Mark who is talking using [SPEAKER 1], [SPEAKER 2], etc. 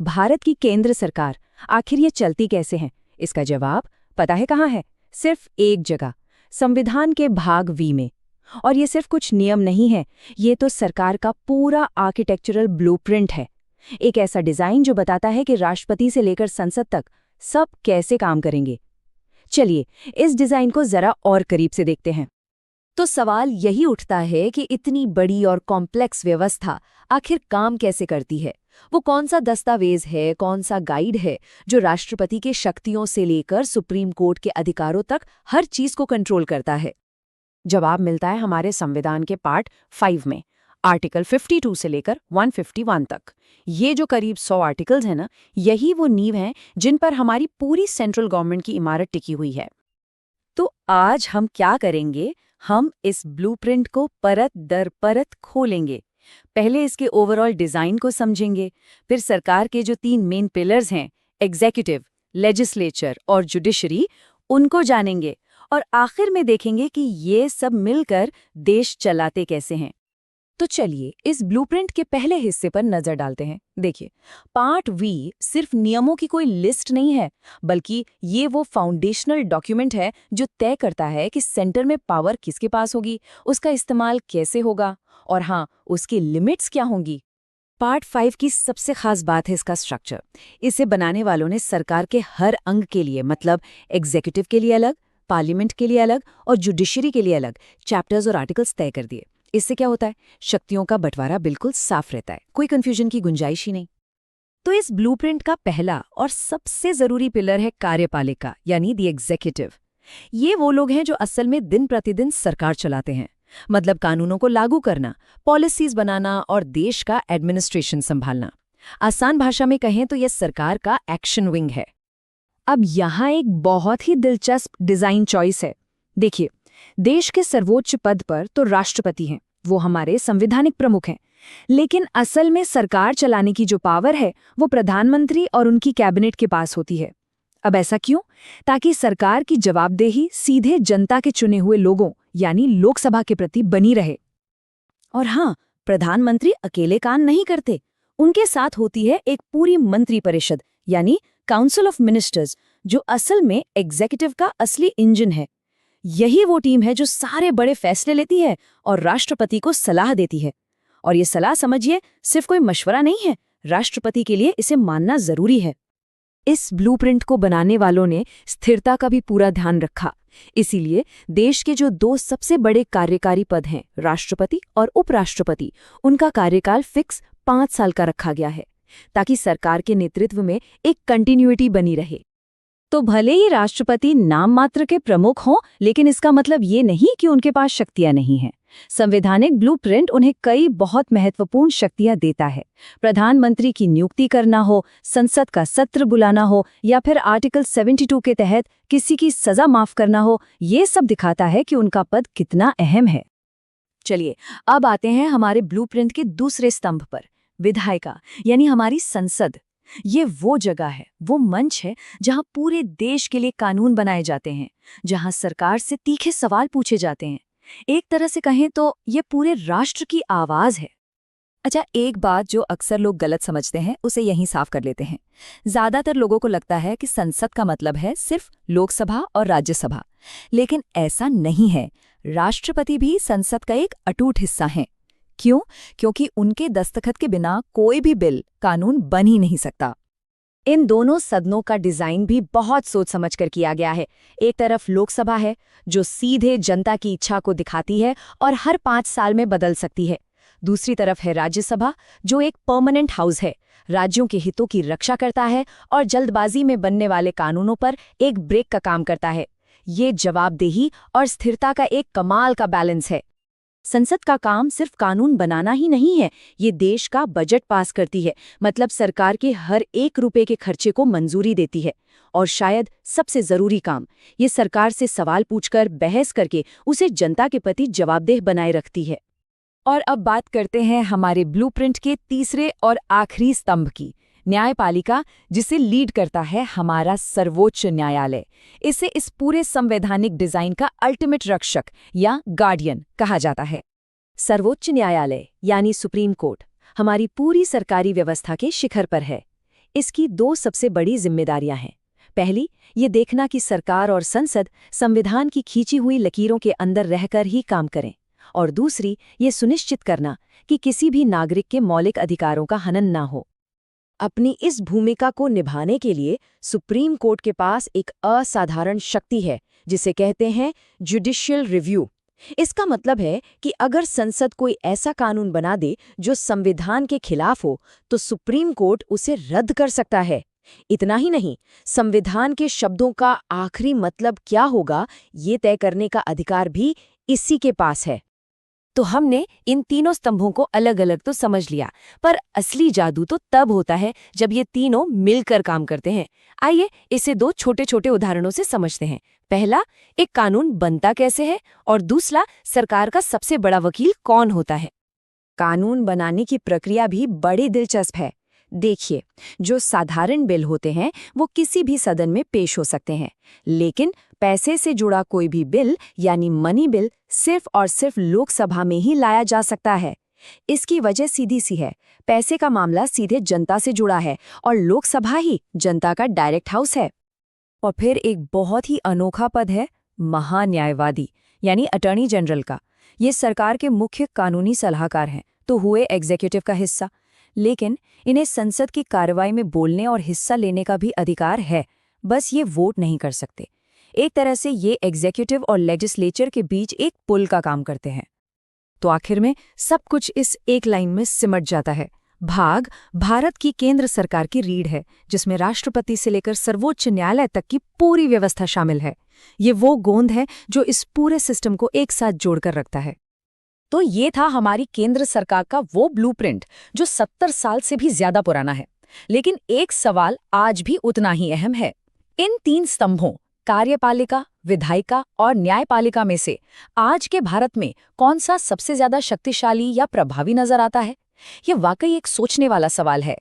[SPEAKER 1] भारत की केंद्र सरकार आखिर ये चलती कैसे है? इसका जवाब पता है कहाँ है? सिर्फ एक जगह, संविधान के भाग वी में। और ये सिर्फ कुछ नियम नहीं है, ये तो सरकार का पूरा आर्किटेक्चरल ब्लूप्रिंट है। एक ऐसा डिजाइन जो बताता है कि राष्ट्रपति से लेकर संसद तक सब कैसे काम करेंगे। चलिए इस डिजाइन को जरा और करीब से देखते हैं। तो सवाल यही उठता है कि इतनी बड़ी और कॉम्प्लेक्स व्यवस्था आखिर काम कैसे करती है? वो कौन सा दस्तावेज है, कौन सा गाइड है जो राष्ट्रपति के शक्तियों से लेकर सुप्रीम कोर्ट के अधिकारों तक हर चीज को कंट्रोल करता है? जवाब मिलता है हमारे संविधान के पार्ट 5 में, आर्टिकल 52 से लेकर 151 तक। ये जो करीब 100 आर्टिकल्स हैं ना, यही वो नींव हैं जिन पर हमारी पूरी सेंट्रल गवर्नमेंट की इमारत टिकी हुई है। तो आज हम क्या करेंगे? हम इस ब्लूप्रिंट को परत दर परत खोलेंगे। पहले इसके ओवरऑल डिजाइन को समझेंगे, फिर सरकार के जो 3 मेन पिलर्स हैं, एग्जीक्यूटिव, लेजिस्लेचर और जुडिशरी, उनको जानेंगे और आखिर में देखेंगे कि ये सब मिलकर देश चलाते कैसे हैं। तो चलिए इस ब्लूप्रिंट के पहले हिस्से पर नजर डालते हैं। देखिए, पार्ट वी सिर्फ नियमों की कोई लिस्ट नहीं है, बल्कि ये वो फाउंडेशनल डॉक्यूमेंट है जो तय करता है कि सेंटर में पावर किसके पास होगी, उसका इस्तेमाल कैसे होगा और हाँ, उसकी लिमिट्स क्या होंगी। पार्ट 5 की सबसे खास बात है इसका स्ट्रक्चर। इसे बनाने वालों ने सरकार के हर अंग के लिए, मतलब एग्जीक्यूटिव के लिए अलग, पार्लियामेंट के लिए अलग और जुडिशरी के लिए अलग चैप्टर्स और आर्टिकल्स तय कर दिए। इससे क्या होता है? शक्तियों का बंटवारा बिल्कुल साफ रहता है, कोई कंफ्यूजन की गुंजाइश ही नहीं। तो इस ब्लूप्रिंट का पहला और सबसे जरूरी पिलर है कार्यपालिका, यानी द एग्जीक्यूटिव। ये वो लोग हैं जो असल में दिन प्रतिदिन सरकार चलाते हैं, मतलब कानूनों को लागू करना, पॉलिसीज बनाना और देश का एडमिनिस्ट्रेशन संभालना। आसान भाषा में कहें तो यह सरकार का एक्शन विंग है। अब यहाँ एक बहुत ही दिलचस्प डिजाइन चॉइस है। देखिए, देश के सर्वोच्च पद पर तो राष्ट्रपति हैं, वो हमारे संवैधानिक प्रमुख हैं, लेकिन असल में सरकार चलाने की जो पावर है वो प्रधानमंत्री और उनकी कैबिनेट के पास होती है। अब ऐसा क्यों? ताकि सरकार की जवाबदेही सीधे जनता के चुने हुए लोगों यानी लोकसभा के प्रति बनी रहे। और हाँ, प्रधानमंत्री अकेले काम नहीं करते, उनके साथ होती है एक पूरी मंत्री परिषद यानी काउंसिल ऑफ मिनिस्टर्स, जो असल में एग्जीक्यूटिव का असली इंजन है। यही वो टीम है जो सारे बड़े फैसले लेती है और राष्ट्रपति को सलाह देती है। और ये सलाह, समझिए, सिर्फ कोई मशवरा नहीं है, राष्ट्रपति के लिए इसे मानना जरूरी है। इस ब्लूप्रिंट को बनाने वालों ने स्थिरता का भी पूरा ध्यान रखा। इसीलिए देश के जो 2 सबसे बड़े कार्यकारी पद हैं, राष्ट्रपति और उपराष्ट्रपति, उनका कार्यकाल फिक्स 5 साल का रखा गया है, ताकि सरकार के नेतृत्व में एक कंटिन्यूटी बनी रहे। तो भले ही राष्ट्रपति नाम मात्र के प्रमुख हों, लेकिन इसका मतलब ये नहीं कि उनके पास शक्तियां नहीं हैं। संवैधानिक ब्लूप्रिंट उन्हें कई बहुत महत्वपूर्ण शक्तियां देता है। प्रधानमंत्री की नियुक्ति करना हो, संसद का सत्र बुलाना हो या फिर आर्टिकल 72 के तहत किसी की सजा माफ करना हो, ये सब दिखाता है कि उनका पद कितना अहम है। चलिए अब आते हैं हमारे ब्लूप्रिंट के दूसरे स्तंभ पर, विधायिका यानी हमारी संसद। ये वो जगह है, वो मंच है जहां पूरे देश के लिए कानून बनाए जाते हैं, जहां सरकार से तीखे सवाल पूछे जाते हैं। एक तरह से कहें तो ये पूरे राष्ट्र की आवाज है। अच्छा, एक बात जो अक्सर लोग गलत समझते हैं उसे यहीं साफ कर लेते हैं। ज्यादातर लोगों को लगता है कि संसद का मतलब है सिर्फ लोकसभा और राज्यसभा, लेकिन ऐसा नहीं है। राष्ट्रपति भी संसद का एक अटूट हिस्सा हैं। क्यों? क्योंकि उनके दस्तखत के बिना कोई भी बिल, कानून बन ही नहीं सकता। इन दोनों सदनों का डिजाइन भी बहुत सोच समझकर किया गया है। एक तरफ लोकसभा है जो सीधे जनता की इच्छा को दिखाती है और हर 5 साल में बदल सकती है। दूसरी तरफ है राज्यसभा, जो एक परमानेंट हाउस है, राज्यों के हितों की रक्षा करता है और जल्दबाजी में बनने वाले कानूनों पर एक ब्रेक का काम करता है। ये जवाबदेही और स्थिरता का एक कमाल का बैलेंस है। संसद का काम सिर्फ कानून बनाना ही नहीं है, ये देश का बजट पास करती है, मतलब सरकार के हर 1 रुपए के खर्चे को मंजूरी देती है। और शायद सबसे जरूरी काम, ये सरकार से सवाल पूछकर, बहस करके उसे जनता के प्रति जवाबदेह बनाए रखती है। और अब बात करते हैं हमारे ब्लूप्रिंट के तीसरे और आखिरी स्तंभ की, न्यायपालिका, जिसे लीड करता है हमारा सर्वोच्च न्यायालय। इसे इस पूरे संवैधानिक डिजाइन का अल्टीमेट रक्षक या गार्डियन कहा जाता है। सर्वोच्च न्यायालय यानी सुप्रीम कोर्ट हमारी पूरी सरकारी व्यवस्था के शिखर पर है। इसकी दो सबसे बड़ी जिम्मेदारियां हैं। पहली, ये देखना कि सरकार और संसद संविधान की खींची हुई लकीरों के अंदर रहकर ही काम करें, और दूसरी, ये सुनिश्चित करना कि किसी भी नागरिक के मौलिक अधिकारों का हनन ना हो। अपनी इस भूमिका को निभाने के लिए सुप्रीम कोर्ट के पास एक असाधारण शक्ति है, जिसे कहते हैं जुडिशियल रिव्यू। इसका मतलब है कि अगर संसद कोई ऐसा कानून बना दे जो संविधान के खिलाफ हो, तो सुप्रीम कोर्ट उसे रद्द कर सकता है। इतना ही नहीं, संविधान के शब्दों का आखिरी मतलब क्या होगा, ये तय करने का अधिकार भी इसी के पास है। तो हमने इन तीनों स्तंभों को अलग अलग तो समझ लिया, पर असली जादू तो तब होता है जब ये तीनों मिलकर काम करते हैं। आइए इसे दो छोटे छोटे उदाहरणों से समझते हैं। पहला, एक कानून बनता कैसे है, और दूसरा, सरकार का सबसे बड़ा वकील कौन होता है। कानून बनाने की प्रक्रिया भी बड़ी दिलचस्प है। देखिए, जो साधारण बिल होते हैं वो किसी भी सदन में पेश हो सकते हैं, लेकिन पैसे से जुड़ा कोई भी बिल यानी मनी बिल सिर्फ और सिर्फ लोकसभा में ही लाया जा सकता है। इसकी वजह सीधी सी है, पैसे का मामला सीधे जनता से जुड़ा है और लोकसभा ही जनता का डायरेक्ट हाउस है। और फिर एक बहुत ही अनोखा पद है महान्यायवादी, यानी अटॉर्नी जनरल का। ये सरकार के मुख्य कानूनी सलाहकार हैं, तो हुए एग्जीक्यूटिव का हिस्सा, लेकिन इन्हें संसद की कार्रवाई में बोलने और हिस्सा लेने का भी अधिकार है, बस ये वोट नहीं कर सकते। एक तरह से ये एग्जीक्यूटिव और लेजिस्लेचर के बीच एक पुल का काम करते हैं। तो आखिर में सब कुछ इस एक लाइन में सिमट जाता है। भाग भारत की केंद्र सरकार की रीढ़ है, जिसमें राष्ट्रपति से लेकर सर्वोच्च न्यायालय तक की पूरी व्यवस्था शामिल है। ये वो गोंद है जो इस पूरे सिस्टम को एक साथ जोड़कर रखता है। तो ये था हमारी केंद्र सरकार का वो ब्लूप्रिंट जो 70 साल से भी ज्यादा पुराना है। लेकिन एक सवाल आज भी उतना ही अहम है। इन तीन स्तंभों, कार्यपालिका, विधायिका और न्यायपालिका में से आज के भारत में कौन सा सबसे ज्यादा शक्तिशाली या प्रभावी नजर आता है? ये वाकई एक सोचने वाला सवाल है।